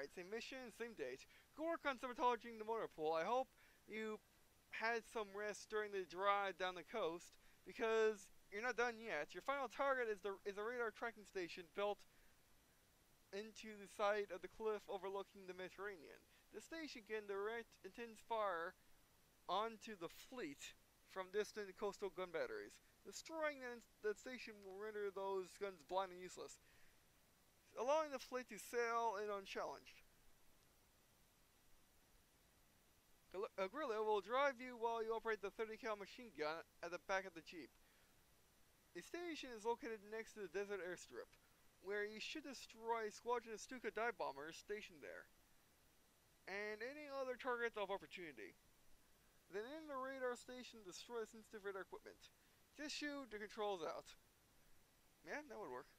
Alright, same mission, same date. Go work on sabotaging the motor pool. I hope you had some rest during the drive down the coast, because you're not done yet. Your final target is a radar tracking station built into the side of the cliff overlooking the Mediterranean. The station can direct intense fire onto the fleet from distant coastal gun batteries. Destroying the station will render those guns blind and useless, allowing the fleet to sail in unchallenged. A guerrilla will drive you while you operate the 30 cal machine gun at the back of the Jeep. The station is located next to the desert airstrip, where you should destroy a squadron of Stuka dive bombers stationed there, and any other targets of opportunity. Then in the radar station, destroy sensitive radar equipment. Just shoot the controls out. Yeah, that would work.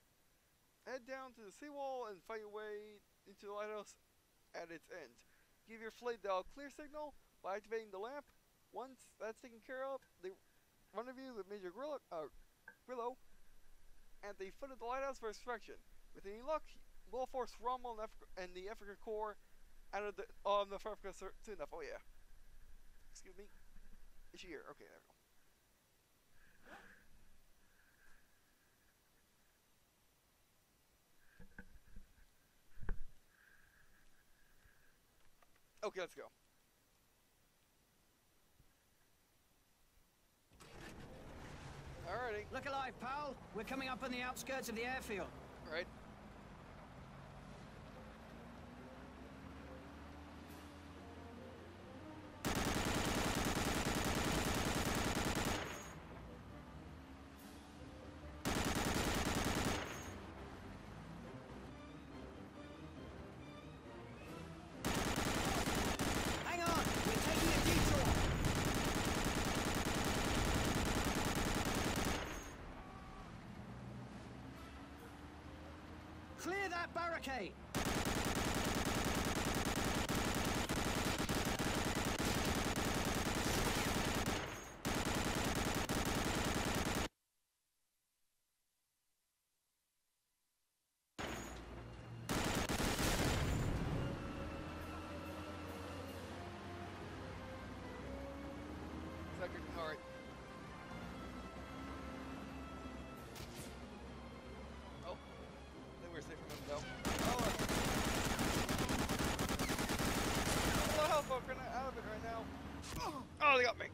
Head down to the seawall and fight your way into the lighthouse at its end. Give your flight dial clear signal by activating the lamp. Once that's taken care of, they rendezvous with Major Grillo at the foot of the lighthouse for inspection. With any luck, we'll force Rommel and the African Corps out of the North Africa soon enough. Oh yeah. Excuse me. Is she here? Okay, there we go. Okay, let's go. Alrighty. Look alive, pal. We're coming up on the outskirts of the airfield. Right. Clear that barricade! Second card. Oh. We're safe from them though. Oh, help! I'm getting out of it right now. Oh, they got me.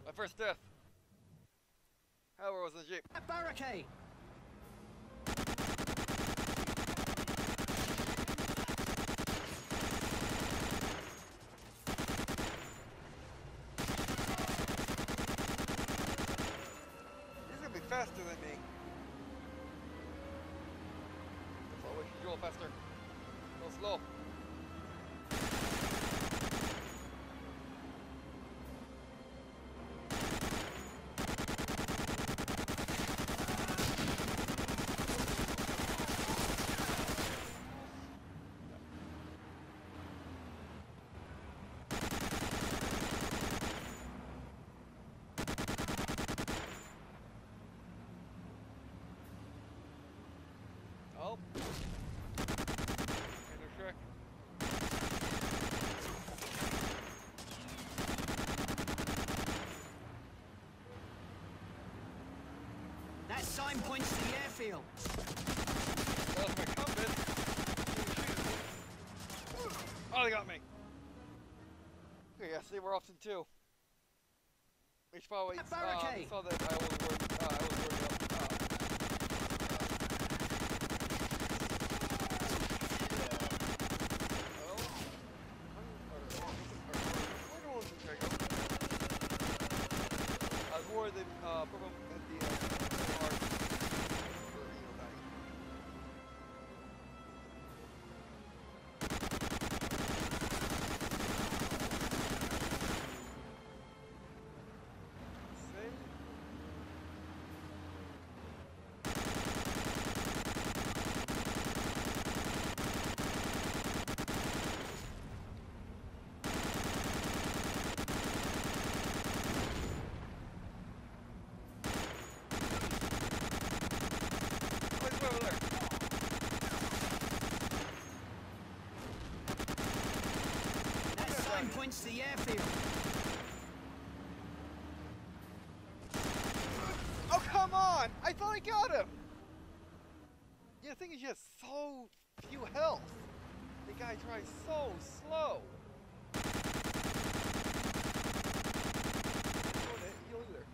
My first death. However, was in the Jeep. A barricade. He's gonna be faster than me. We should roll faster. Go slow. Oh. Trick. That sign points to the airfield. That was my compass. Oh, they got me. Okay, yeah, see, we're off in two. Which probably saw that I was worried about. I was worried that problem at the art for dying. Save. sign points to the airfield. Oh, come on! I thought I got him! Yeah, the thing is, he has so few health. The guy drives so slow. Heal either.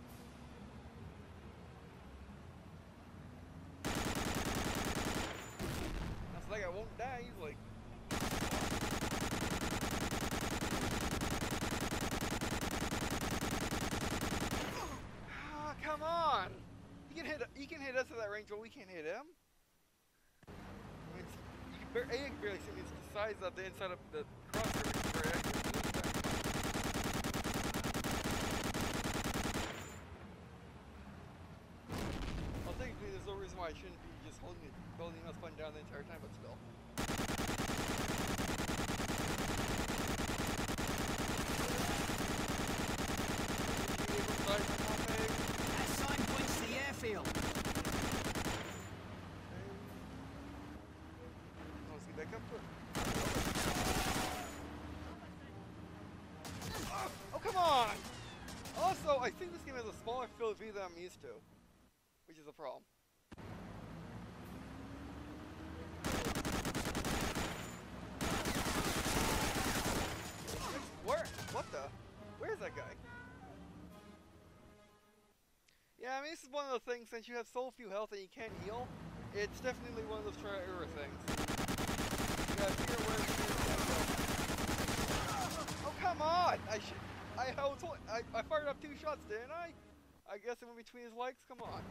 That's like I won't die easily. Ah, come on! He can hit us at that range, but we can't hit him. I mean, you can barely see me. It's the size of the inside of the crosshair, which is very accurate. Well, technically, there's no reason why I shouldn't be just holding us button down the entire time, but still. That sign points to the airfield. Back up to it. Oh, come on! Also, I think this game has a smaller field of view than I'm used to, which is a problem. Where? What the? Where is that guy? Yeah, I mean, this is one of the things, since you have so few health and you can't heal, it's definitely one of those try error things. Oh, come on! I fired up 2 shots, didn't I? I guess it went between his legs. Come on.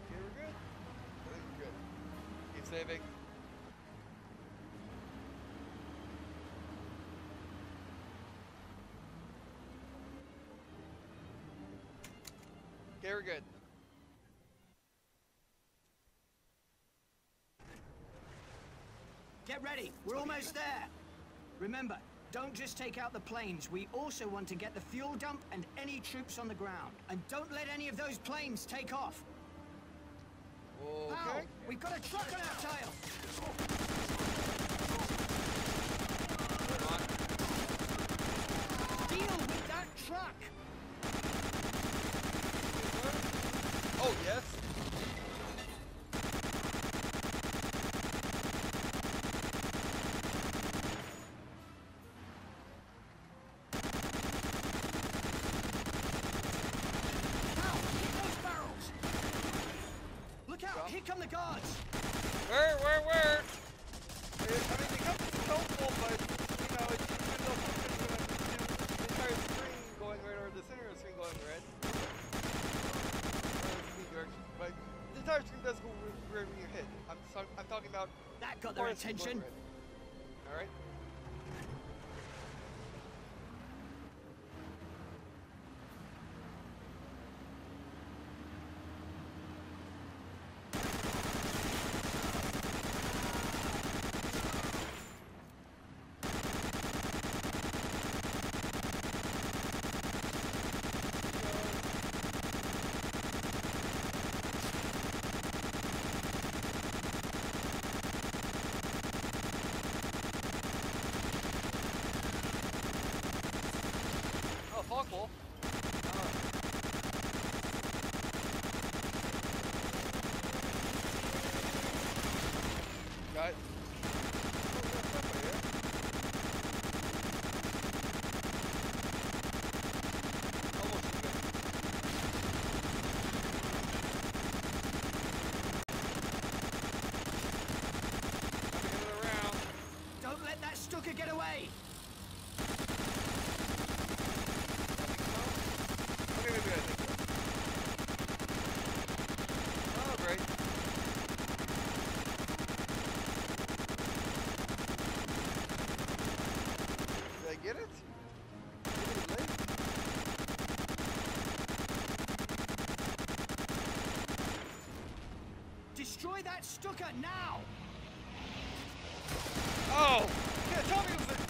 Okay, we're good. I think we're good. Keep saving. Okay, we're good. Get ready, we're almost there. Remember, don't just take out the planes. We also want to get the fuel dump and any troops on the ground. And don't let any of those planes take off. Okay. Ow, we've got a truck on our tail. Deal with that truck. Oh, yes. Here come the guards! Where? I mean, they come helpful, but, you know, it's even though the entire screen going red, or the center of the screen going red. But the entire screen does go red when you hit. I'm talking about... That got their attention. Alright? Cool. Got it. Don't let that Stuka get away! Oh, great. Did I get it? Destroy that Stuka now! Oh! Yeah, tell me it was a...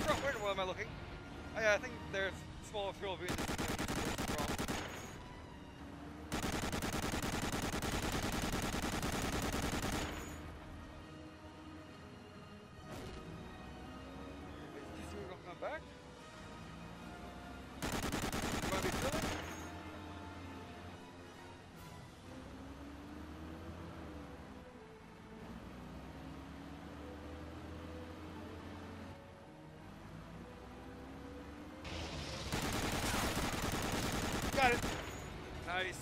Where am I looking? Oh, yeah, I think there's smaller field of view in this thing. Got it. Nice.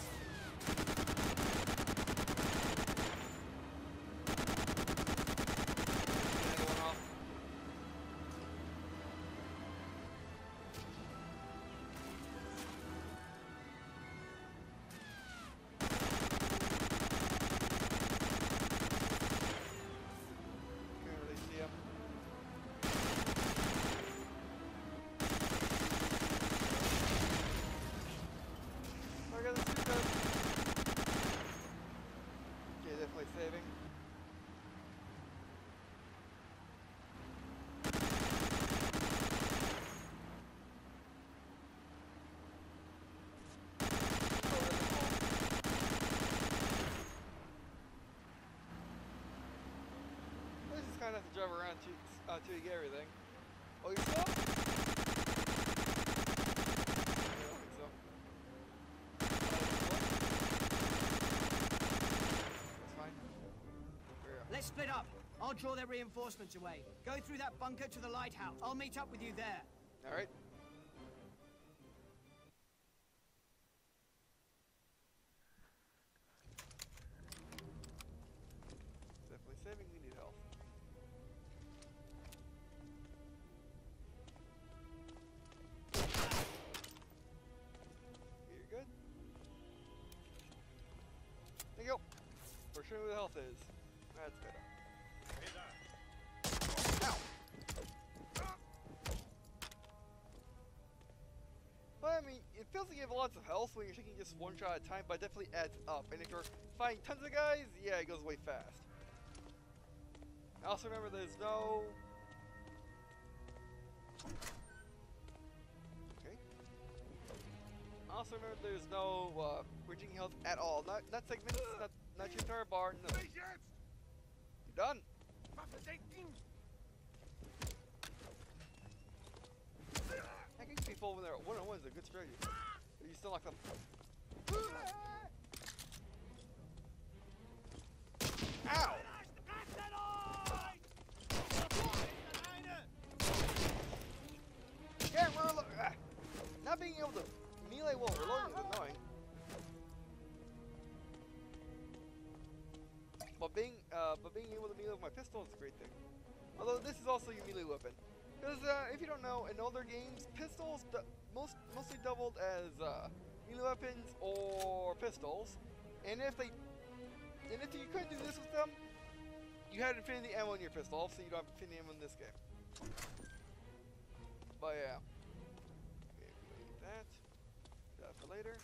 Another one off. Can't really see him. I got the two guns. Okay, definitely saving. This is kind of have to drive around till you get everything. Oh, you still? I don't think so. That's fine. There we go. Let's split up. I'll draw their reinforcements away. Go through that bunker to the lighthouse. I'll meet up with you there. All right. Definitely saving. We need health. You're good. There you go. We're showing where the health is. That's better. Ow! Well, I mean, it feels like you have lots of health when you're taking just one shot at a time, but it definitely adds up. And if you're fighting tons of guys, yeah, it goes way fast. Also remember there's no... Okay. Also remember there's no bridging health at all. Not segments, not your entire bar, no. You're done. I can people when they're one-on-one is a good strategy. But you still knock them. Ow! Can't reload. Not being able to melee while reloading is annoying. But being able to melee with my pistol is a great thing. Although this is also your melee weapon. Because if you don't know, in older games, pistols mostly doubled as melee weapons or pistols, and if you couldn't do this with them, you had infinity ammo in your pistol. Obviously, you don't have infinity ammo in this game. But yeah, okay, we need that for later.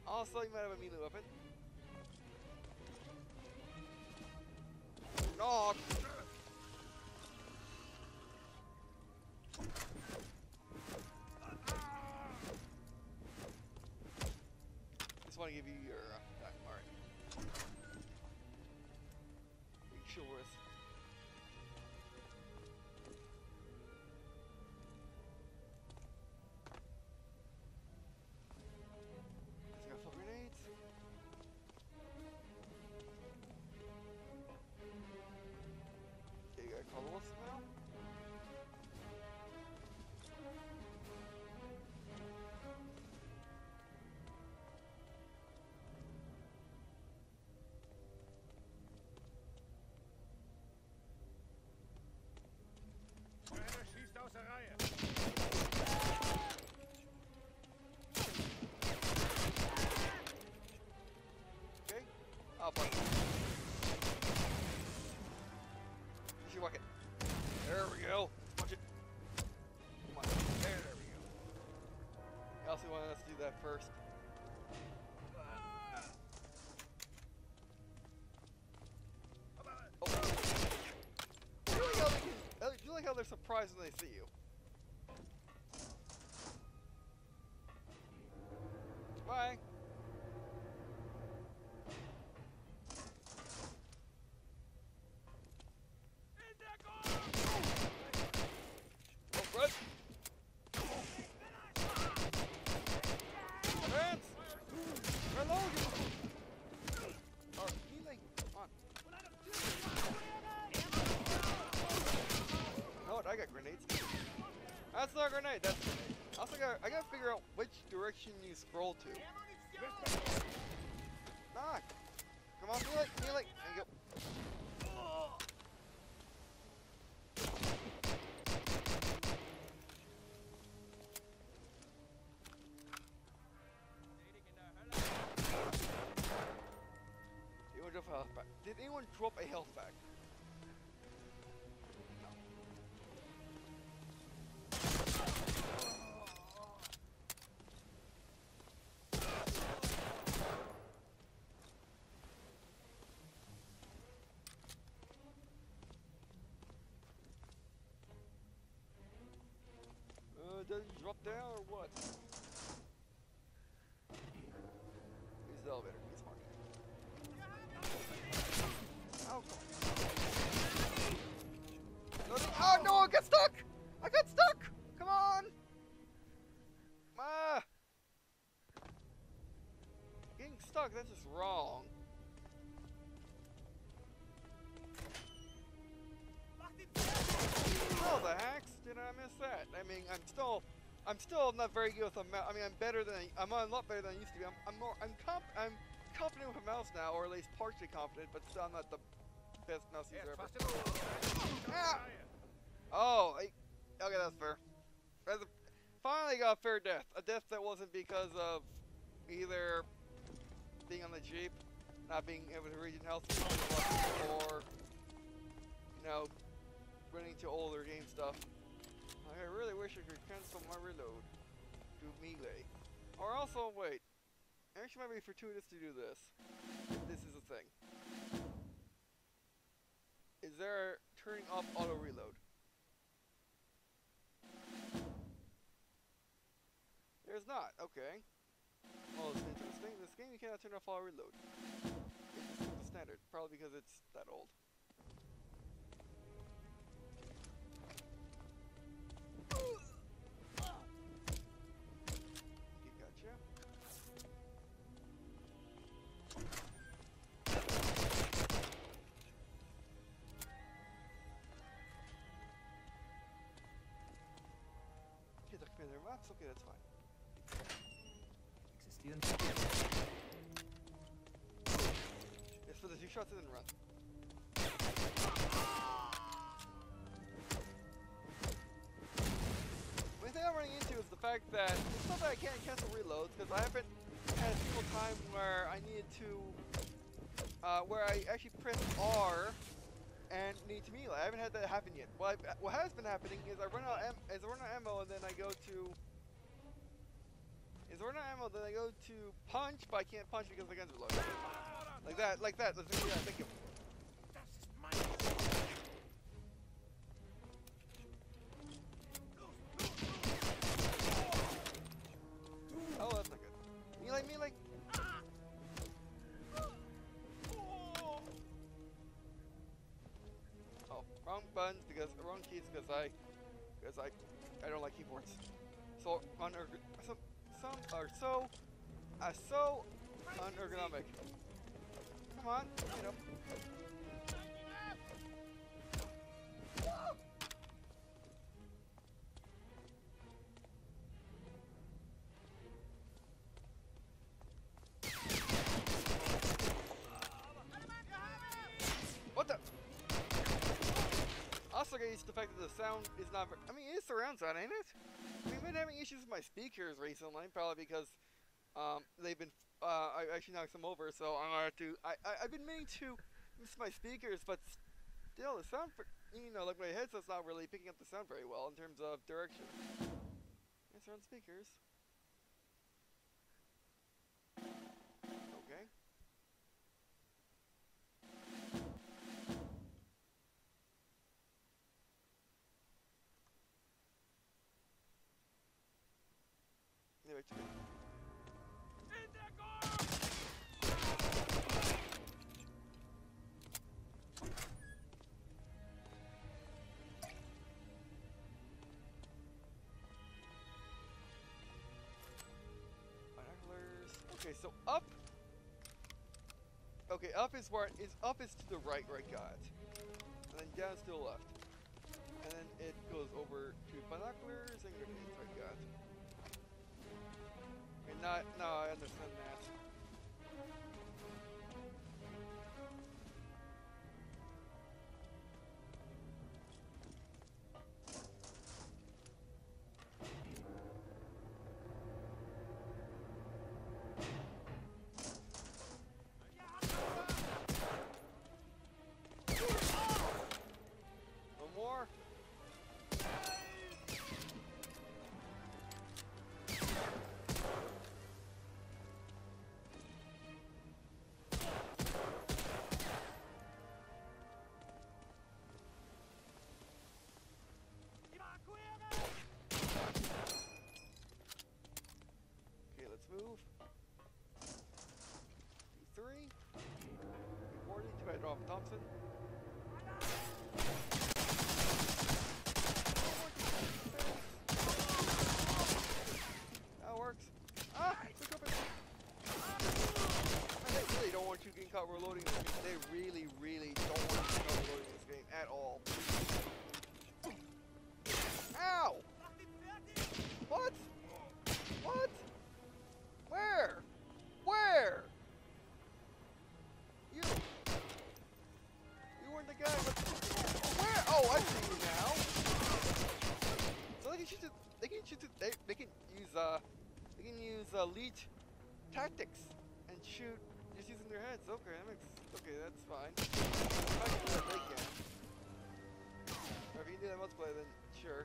Also, you might have a melee weapon. No. Just want to give you your alright. Sure. He's got full grenades. Okay, you gotta call the wolves now. Okay, I'll fight. You should walk it. There we go. Watch it. Come on. There we go. I also wanted us to do that first. Oh. I like how they're surprised when they see you. Bye. Oh, right. Advance. Reload. Oh, healing. Come on. Oh, I got grenades. That's not a grenade. That's a grenade. Also, I gotta figure out which direction you scroll to. Knock! Come on, Melee! Melee! There you go. Anyone drop a health pack? Did anyone drop a health pack? Does he drop down or what? Use the elevator. Be smart. Oh, oh no! I got stuck! I got stuck! Come on! Ah! Getting stuck, that's just wrong. How the heck did I miss that? I mean, I'm still not very good with a mouse. I mean, I'm a lot better than I used to be. I'm confident with a mouse now, or at least partially confident, but still I'm not the best mouse user ever. Ah! Oh, okay, that's fair. Finally got a fair death. A death that wasn't because of either being on the Jeep, not being able to reach health, or, you know, running to older game stuff. I really wish I could cancel my reload to melee. Or also, wait. Actually, might be fortuitous to do this. This is a thing. Is there turning off auto reload? There's not. Okay. Well, it's interesting. This game you cannot turn off auto reload. It's the standard. Probably because it's that old. Gotcha. Okay, the commander maps. Okay, that's fine. Yes, for the 2 shots and then run. The thing I'm running into is the fact that it's not that I can't cancel reloads, because I haven't had a single time where I needed to, where I actually press R and need to melee. I haven't had that happen yet. What has been happening is I run out of ammo and then I go to punch, but I can't punch because my guns are loaded. Like that. Yeah, thank you. Oh, that's not good. Melee. Oh, wrong buttons wrong keys because I don't like keyboards. So some are so unergonomic. Come on, you know. What the? Also get used to the fact that the sound is not very, I mean, it is surround sound, ain't it? We've been having issues with my speakers recently, probably because they've been I actually knocked them over, so I'm gonna have to. I've been meaning to miss my speakers, but still, the sound, like my headset's not really picking up the sound very well in terms of direction. Yes, on speakers. Okay. Anyway, okay, so up. Okay, up is to the right, got. And then down is to the left. And then it goes over to binoculars and grenades, got. No, I understand that. One more. Okay, let's move. P3. P40, too bad I dropped Thompson. That works. Ah! Look up and they really don't want you getting caught reloading this game. They really, really don't want you getting caught reloading this game at all. Ow! What? What? Where? Where? You weren't the guy. Where? Oh, I see you now. So they can shoot. They can shoot. They can use elite tactics and shoot just using their heads. Okay, that makes. Okay, that's fine. If I can do that, they can. Or if you can do that multiplayer, then sure.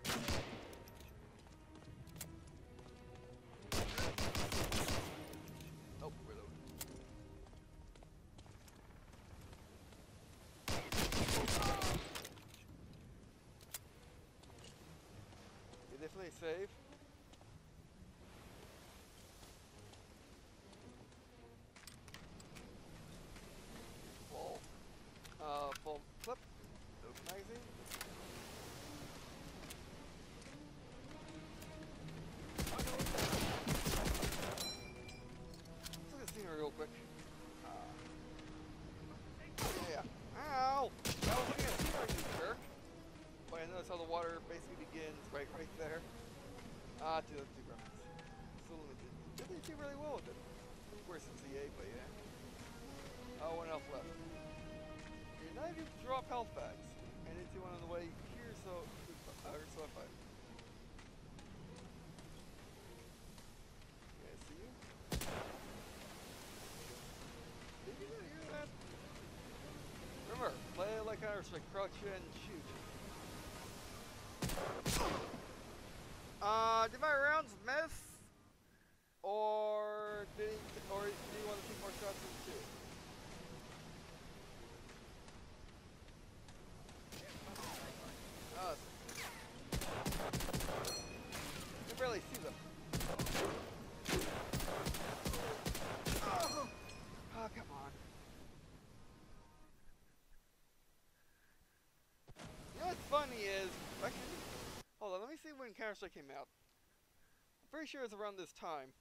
Oh, reload. You definitely save. Full clip. Open magazine. Let's look at the scenery real quick. Yeah. Ow! I was looking at the scenery, you jerk. But I noticed how the water basically begins right there. Ah, too graphics. So limited. They do really well with it. Worse than CA, but yeah. Oh, 1 health left. You're not even drop health packs. And it's one on the way here, so I fight. Yeah, I see you. Did you not hear that? Remember, play it like Counter-Strike, crouch and shoot. Did my rounds miss? Or do you want to keep more shots in two? You can barely see them. Oh, come on. You know what's funny is, actually, hold on, let me see when Counter-Strike came out. I'm pretty sure it's around this time.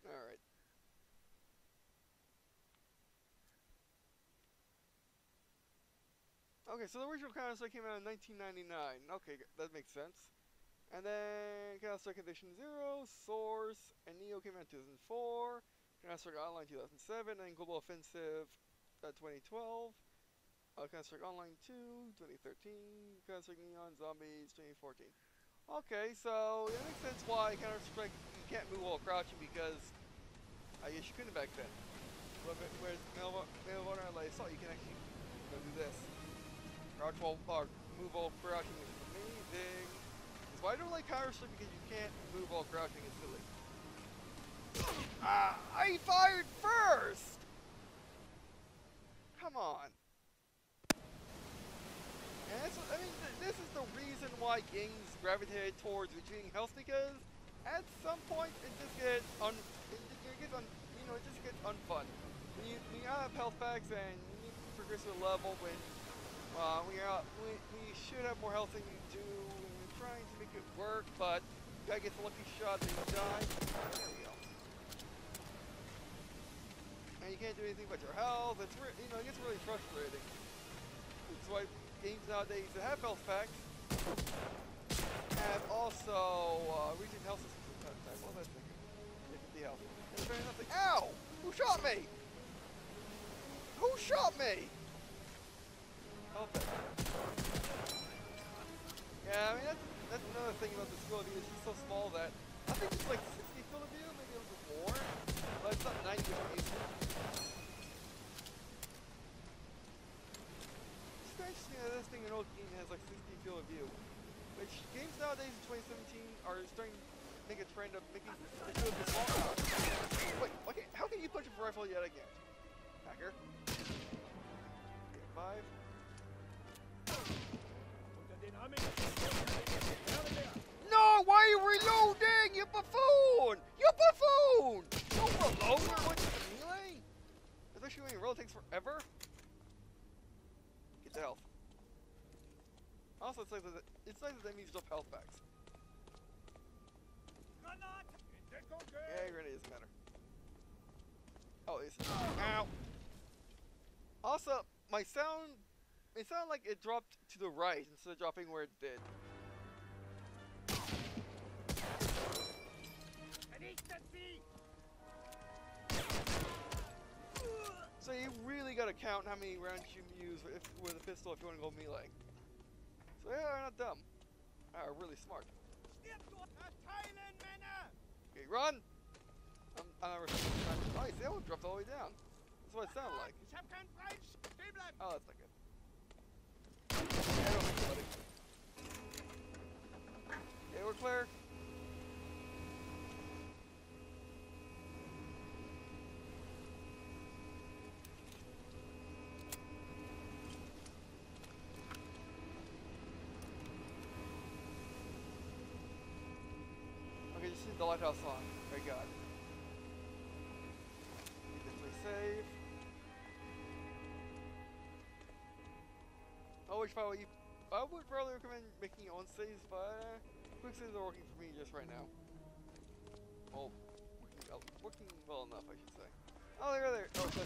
Alright. Okay, so the original Counter-Strike came out in 1999. Okay, that makes sense. And then Counter-Strike Edition 0, Source, and Neo came out in 2004. Counter-Strike Online 2007, and Global Offensive 2012. Counter-Strike Online 2, 2013. Counter-Strike Neon Zombies 2014. Okay, so it makes sense why Counter-Strike you can't move while crouching because I guess you couldn't back then. Whereas Medal of Honor like Assault, you can actually do this. Crouch while move while crouching is amazing. That's why I don't like Counter-Strike because you can't move while crouching. It's silly. I fired first. Come on. And that's, I mean, this is the reason why games gravitate towards retrieving health because at some point it just gets unfun. When you have health packs and you need to progress to a level when we should have more health than you do, and you're trying to make it work, but guy gets a lucky shot and he dies. There we go. And you can't do anything but your health. It's you know, it gets really frustrating. That's why games nowadays that have health packs have also region health systems sometimes. What was I thinking? Yeah, 50 health. And there's nothing. Ow! Who shot me? Who shot me? Oh, yeah, I mean that's another thing about this ability is she's so small that I think it's like 60 field of view, maybe a little bit more, but it's not 90 with me. It's kind of interesting that this thing in old game has like 60 field of view, which games nowadays in 2017 are starting to make a trend of making the field of view smaller. Wait, okay, how can you punch a rifle yet again? Hacker. 5. No, why are you reloading? You buffoon! You buffoon! Don't reload or what's the melee? Especially when your reload takes forever. Get the health. Also, it's nice that they use up health packs. Yeah, grenade doesn't matter. Oh, it's ow. Also, my sound. It sounded like it dropped to the right instead of dropping where it did. So you really gotta count how many rounds you use with a pistol if you want to go melee. So yeah, they're not dumb. They're really smart. Okay, run! I'm never. Oh, you see that one dropped all the way down. That's what it sounded like. Oh, that's not good. Okay, we're clear. Okay, just need the lighthouse on. Very good. Definitely save. I would probably recommend making your own saves, but quick saves are working for me just right now. Well, working well enough, I should say. Oh, they're there. Oh, that's it.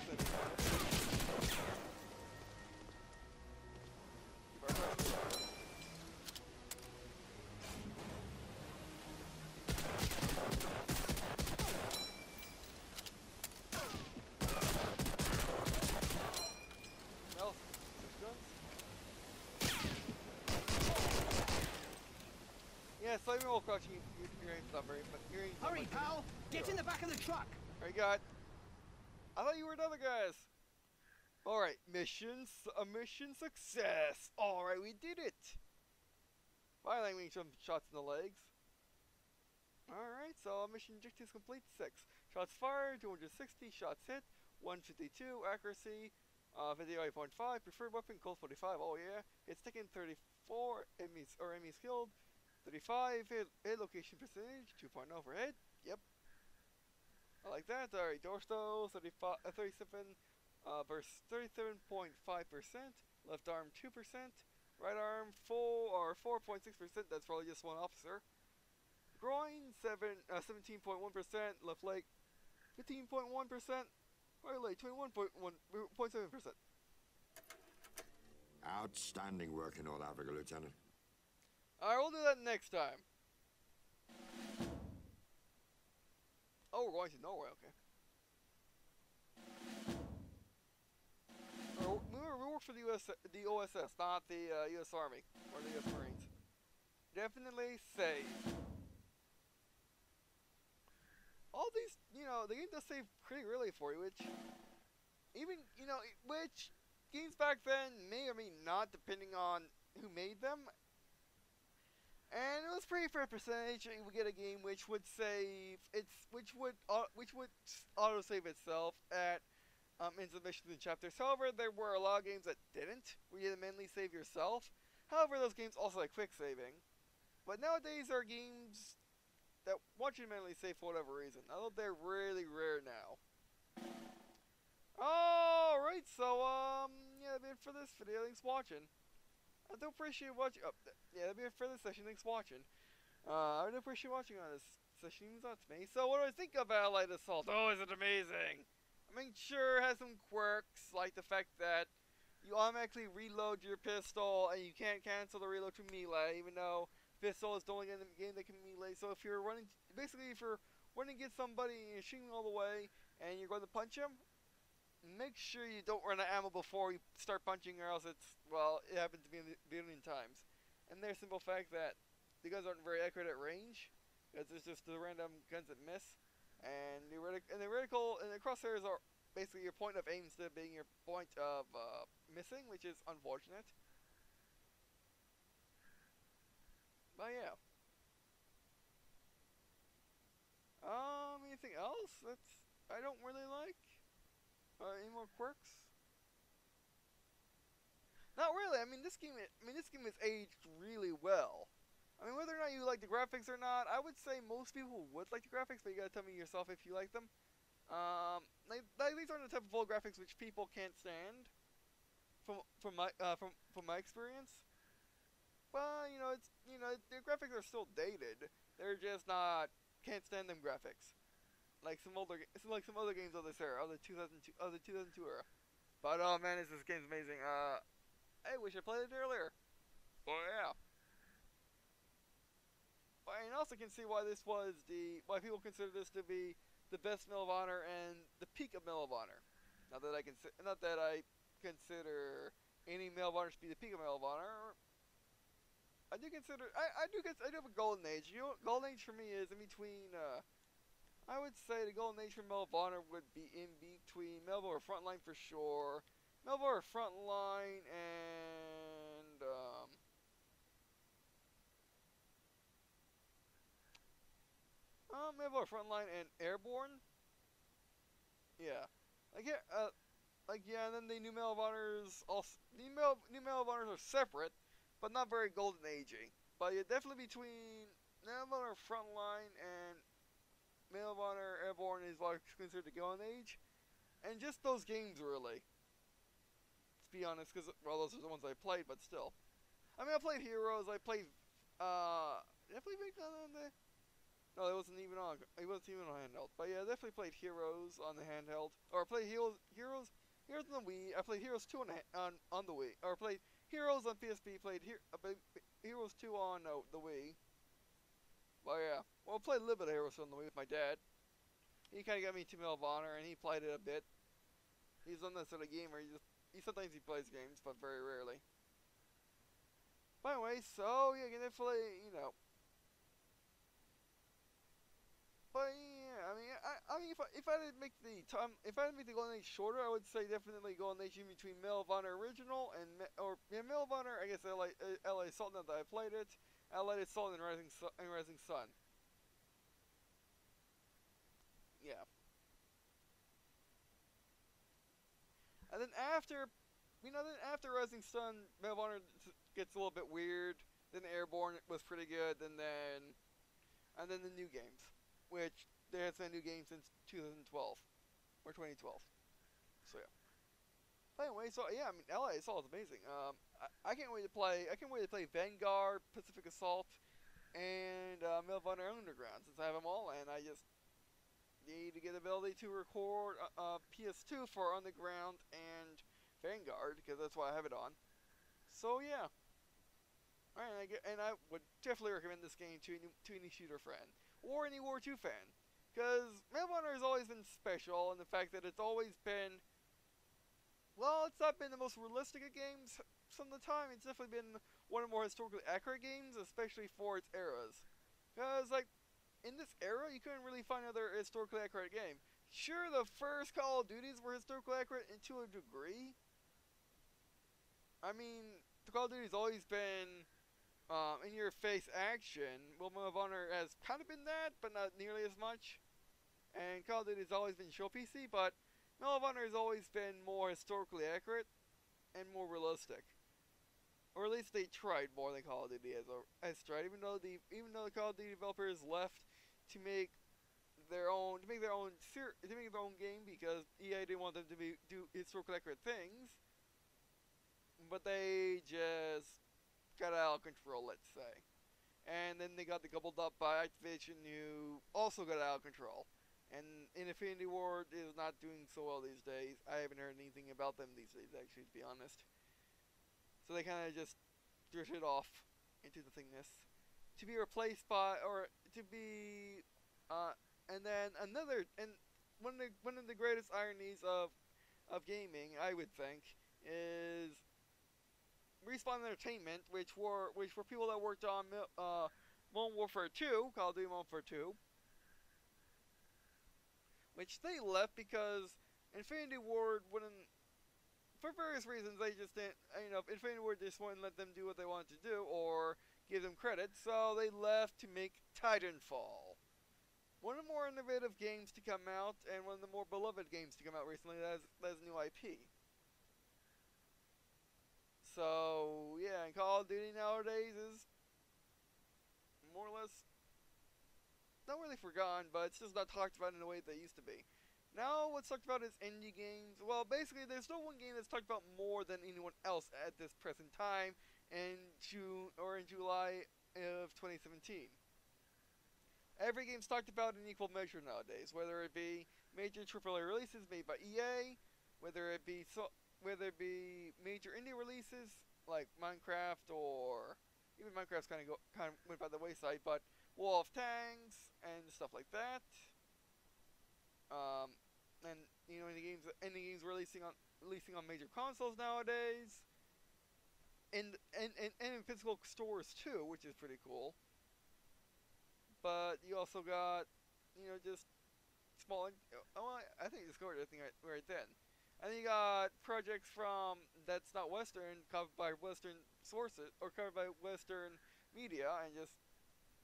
Yeah, so even while crouching, your aim's not very, but your aim's not Hurry, pal! Get in the back of the truck! Very good. I thought you were another guys. Alright, mission success! Alright, we did it! Finally, we some shots in the legs. Alright, so mission objectives complete 6. Shots fired, 260, shots hit, 152, accuracy, 58.5, preferred weapon, Colt 45, oh yeah. It's taken 34, enemies killed. 35 hit location percentage, 2.0 for hit. Yep. I like that. Alright, torso 37 versus 37.5%. Left arm 2%. Right arm 4.6%. That's probably just one officer. Groin 17.1%. Left leg 15.1%. Right leg 21.7%. Outstanding work in all Africa, Lieutenant. Alright, we'll do that next time. Oh, we're going to Norway, okay. We work for the OSS, not the US Army or the US Marines. Definitely save. All these, you know, the game does save pretty early for you, which even, you know, which games back then may or may not, depending on who made them. And it was pretty fair percentage. You would get a game which would save which would auto save itself at ends of missions and chapters. However, there were a lot of games that didn't, where you had to manually save yourself. However, those games also had quick saving. But nowadays there are games that want you to manually save for whatever reason. Although they're really rare now. Alright, so yeah, that's it for this video. Thanks for watching. I do appreciate watching. Oh, yeah, that'll be it for this session. Thanks for watching. I would appreciate watching on this session. Means a lot to me. So, what do I think of Allied Assault? Oh, is it amazing? I mean, sure, it has some quirks, like the fact that you automatically reload your pistol and you can't cancel the reload to melee, even though pistol is the only game that can melee. So if you're running, basically, if you're running to get somebody and you're shooting all the way and you're going to punch him, make sure you don't run out of ammo before you start punching, or else it's, well, it happens to be a billion times. And there's simple fact that the guns aren't very accurate at range, because it's just the random guns that miss. And the reticle and the crosshairs are basically your point of aim instead of being your point of missing, which is unfortunate. But yeah. Anything else that's I don't really like? Any more quirks? Not really. I mean, this game is aged really well. I mean, whether or not you like the graphics or not, I would say most people would like the graphics, but you gotta tell me yourself if you like them. These aren't the type of old graphics which people can't stand, from my experience. But the graphics are still dated. They're just not can't stand them graphics, like some other games of this era, of the 2002 era. But oh man, this game's amazing. I wish I played it earlier. Oh yeah. And also can see why why people consider this to be the best Medal of Honor and the peak of Medal of Honor. Not that I consider any Medal of Honor to be the peak of Medal of Honor. I do have a golden age. You know what golden age for me is in between. I would say the golden age for Medal of Honor would be in between Medal of Honor Frontline for sure, Medal of Honor Frontline and Medal of Honor Frontline and Airborne. Yeah, and then the new Medal of Honors also new Medal of Honors are separate, but not very golden agey. But yeah, definitely between Medal of Honor Frontline and Medal of Honor Airborne is what I consider the golden age, and just those games really. To be honest, because well, those are the ones I played, but still. I mean, I played Heroes. I played. Did I play Big on the? No, it wasn't even on. It wasn't even on handheld. But yeah, I definitely played Heroes on the handheld, or I played Heroes on the Wii. I played Heroes 2 on the Wii, or I played Heroes on PSP. Played Heroes 2 on the Wii. But yeah, well, I played a little bit of Heroes on the Wii with my dad. He kind of got me to Medal of Honor, and he played it a bit. He's not that sort of gamer. Sometimes he plays games, but very rarely. But anyway, so yeah, you can definitely But yeah, I mean, if I didn't make the Golden Age shorter, I would say definitely Golden Age in between Medal of Honor Original and Medal of Honor. I guess LA Assault. Not that I played it. LA Assault and Rising Sun. Yeah. And then after Rising Sun, Medal of Honor gets a little bit weird. Then Airborne was pretty good. And then the new games, which there has been new games since 2012 or 2012. So yeah. But anyway, so yeah, I mean, LA Assault is amazing. I can't wait to play. Vanguard, Pacific Assault, and Medal of Honor Underground, since I have them all, and I just need to get the ability to record PS2 for Underground and Vanguard, because that's why I have it on. So yeah. Alright, and I would definitely recommend this game to any shooter fan, or any War 2 fan, because Medal of Honor has always been special, and the fact that it's always been, well, it's not been the most realistic of games some of the time. It's definitely been one of the more historically accurate games, especially for its eras. Because, like, in this era, you couldn't really find another historically accurate game. Sure, the first Call of Duties were historically accurate to a degree. I mean, the Call of Duty's always been in-your-face action. Well, Medal of Honor has kind of been that, but not nearly as much. And Call of Duty's always been show PC, but Medal of Honor has always been more historically accurate and more realistic. Or at least they tried more than Call of Duty has tried. Even though the Call of Duty developers left to make their own game, because EA didn't want them to do historically accurate things. But they just got out of control, let's say. and then they got gobbled up by Activision, who also got out of control. And Infinity Ward is not doing so well these days. I haven't heard anything about them these days, actually, to be honest. So they kind of just drifted off into nothingness, to be replaced by, or to be, and then another, and one of the greatest ironies of gaming, I would think, is Respawn Entertainment, which were people that worked on Modern Warfare 2, Call of Duty Modern Warfare 2, which they left because Infinity Ward wouldn't, for various reasons, they just didn't, Infinity Ward just wouldn't let them do what they wanted to do, or give them credit, so they left to make Titanfall. One of the more innovative games to come out, and one of the more beloved games to come out recently that has new IP. So, yeah, and Call of Duty nowadays is more or less not really forgotten, but it's just not talked about in the way that it used to be. Now, what's talked about is indie games. Well, basically, there's no one game that's talked about more than anyone else at this present time in June or in July of 2017. Every game's talked about in equal measure nowadays, whether it be major AAA releases made by EA, whether it be major indie releases like Minecraft, or even Minecraft's kind of went by the wayside, but Wall of Tanks and stuff like that. And indie games releasing on major consoles nowadays, and in physical stores too, which is pretty cool. But you also got, just small. I think you discovered everything right then. And then you got projects from that's not Western, covered by Western sources or covered by Western media, and just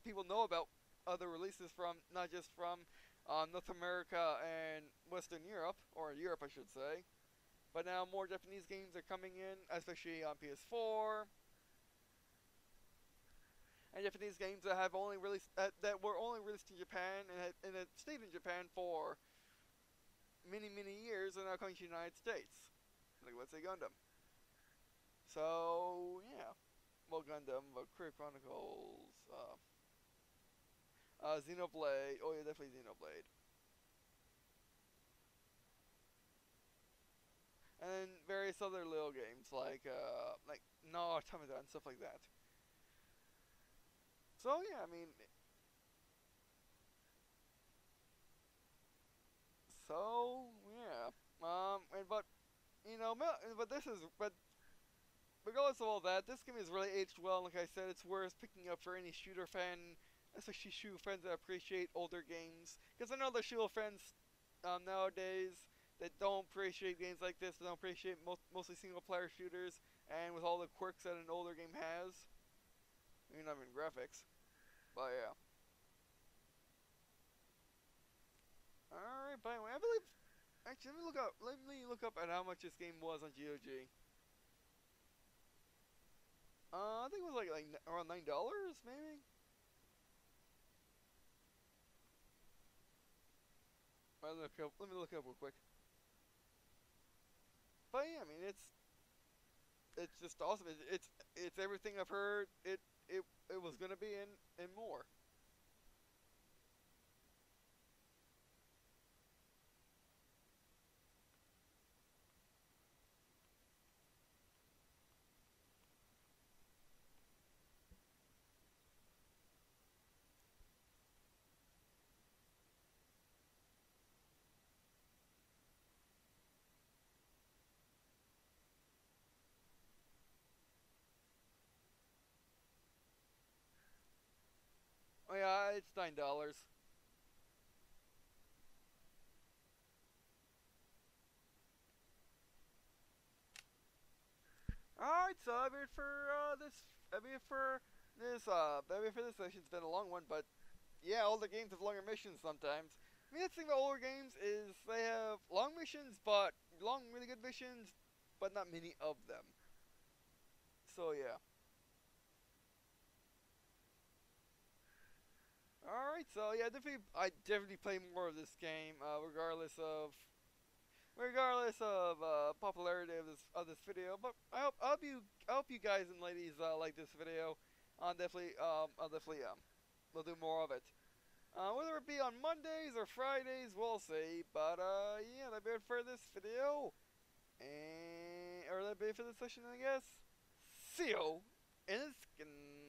people know about other releases from not just from North America and Western Europe, or Europe I should say, but now more Japanese games are coming in, especially on PS4, and Japanese games that have only released that were only released in Japan and had stayed in Japan for many years, and now coming to the United States, like let's say Gundam. So yeah, well Gundam, but Career Chronicles, Xenoblade. Oh yeah, definitely Xenoblade. And then various other little games like No Automata and stuff like that. So yeah, I mean, so yeah, but regardless of all that, this game is really aged well. Like I said, it's worth picking up for any shooter fan, especially shooter fans that appreciate older games. Because I know there's shooter fans nowadays that don't appreciate games like this, that don't appreciate mostly single-player shooters, and with all the quirks that an older game has. I mean, not even graphics, but yeah. Alright, by the way, I believe, actually, let me look up at how much this game was on GOG. I think it was like around $9, maybe? Let me look it up real quick. But yeah, I mean, it's just awesome. It's everything I've heard it was gonna be, and more. Oh yeah, it's $9. Alright, so that'll be it for this session. It's been a long one, but yeah, all the games have longer missions sometimes. I mean, the thing about older games is they have long missions, but really good missions, but not many of them. So yeah. Alright, so yeah, I definitely play more of this game, regardless of popularity of this video. But I hope you guys and ladies like this video. we'll do more of it. Whether it be on Mondays or Fridays, we'll see. But yeah, that'd be it for this video, or that'd be it for this session, I guess. See you in a second.